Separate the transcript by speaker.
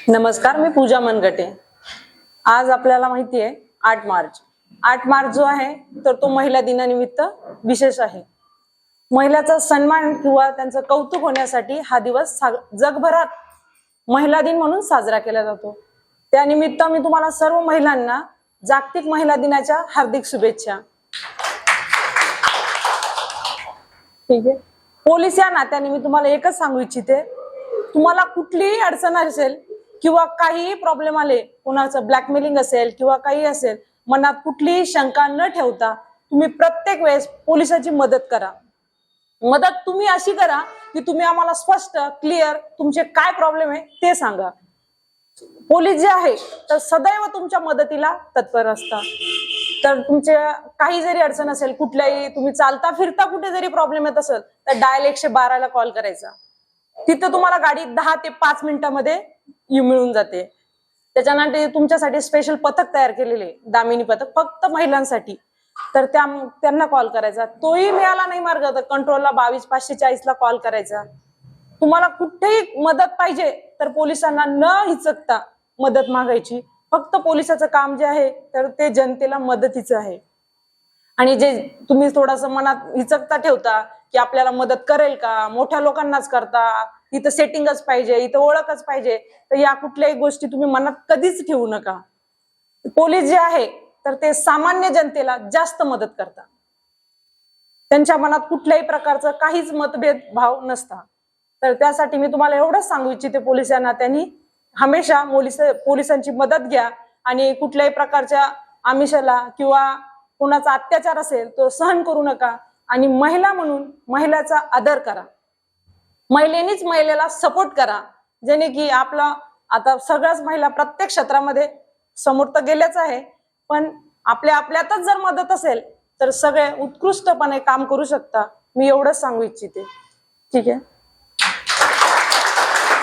Speaker 1: नमस्कार, मी पूजा मनगटे। आज आपल्याला माहिती आहे 8 मार्च। 8 मार्च जो आहे तर तो महिला दिनानिमित्त विशेष आहे। महिलाचा सन्मान किंवा त्यांचं कौतुक होण्यासाठी हा दिवस जगभरात महिला दिन म्हणून साजरा केला जातो। त्यानिमित्त मी तुम्हाला सर्व महिलांना जागतिक महिला दिनाच्या हार्दिक शुभेच्छा। ठीक आहे। पोलीस या नात्याने मी तुम्हाला एकच सांगू इच्छिते, तुम्हाला कुठलीही अडचण असेल किंवा काहीही प्रॉब्लेम आले, कोणाचं ब्लॅकमेलिंग असेल किंवा काही असेल, मनात कुठलीही शंका न ठेवता तुम्ही प्रत्येक वेळेस पोलिसाची मदत करा। मदत तुम्ही अशी करा की तुम्ही आम्हाला स्पष्ट क्लिअर तुमचे काय प्रॉब्लेम आहे ते सांगा। पोलीस जे आहे तर सदैव तुमच्या मदतीला तत्पर असतात। तर तुमचे काही जरी अडचण असेल, कुठल्याही तुम्ही चालता फिरता कुठे जरी प्रॉब्लेम येत असेल तर डायल 112 ला कॉल करायचा। तिथे तुम्हाला गाडी 10 ते 5 मिनिटांमध्ये मिळून जाते। त्याच्यानंतर तुमच्यासाठी स्पेशल पथक तयार केलेले, दामिनी पथक फक्त महिलांसाठी। तर त्यांना कॉल करायचा। तोही मिळाला नाही मार्ग तर कंट्रोलला 22 540 ला कॉल करायचा। तुम्हाला कुठेही मदत पाहिजे तर पोलिसांना न हिचकता मदत मागायची। फक्त पोलिसाचं काम जे आहे तर ते जनतेला मदतीचं आहे। आणि जे तुम्ही थोडंसं मनात हिचकता ठेवता की आपल्याला मदत करेल का, मोठ्या लोकांनाच करता, इथं सेटिंगच पाहिजे, इथं ओळखच पाहिजे, तर या कुठल्याही गोष्टी तुम्ही मनात कधीच ठेवू नका। पोलीस जे आहे तर ते सामान्य जनतेला जास्त मदत करतात। त्यांच्या मनात कुठल्याही प्रकारचं काहीच मतभेद भाव नसता। तर त्यासाठी मी तुम्हाला एवढंच सांगू इच्छिते, पोलीस या नात्याने हमेशा पोलिसांची मदत घ्या आणि कुठल्याही प्रकारच्या आमिषाला किंवा कोणाचा अत्याचार असेल तो सहन करू नका। आणि महिला म्हणून महिलाचा आदर करा, महिलेनीच महिलेला सपोर्ट करा, जेणे की आपला आता सगळ्याच महिला प्रत्येक क्षेत्रामध्ये समोर तर गेल्याच आहे, पण आपल्यातच जर मदत असेल तर सगळे उत्कृष्टपणे काम करू शकता। मी एवढंच सांगू इच्छिते। ठीक आहे।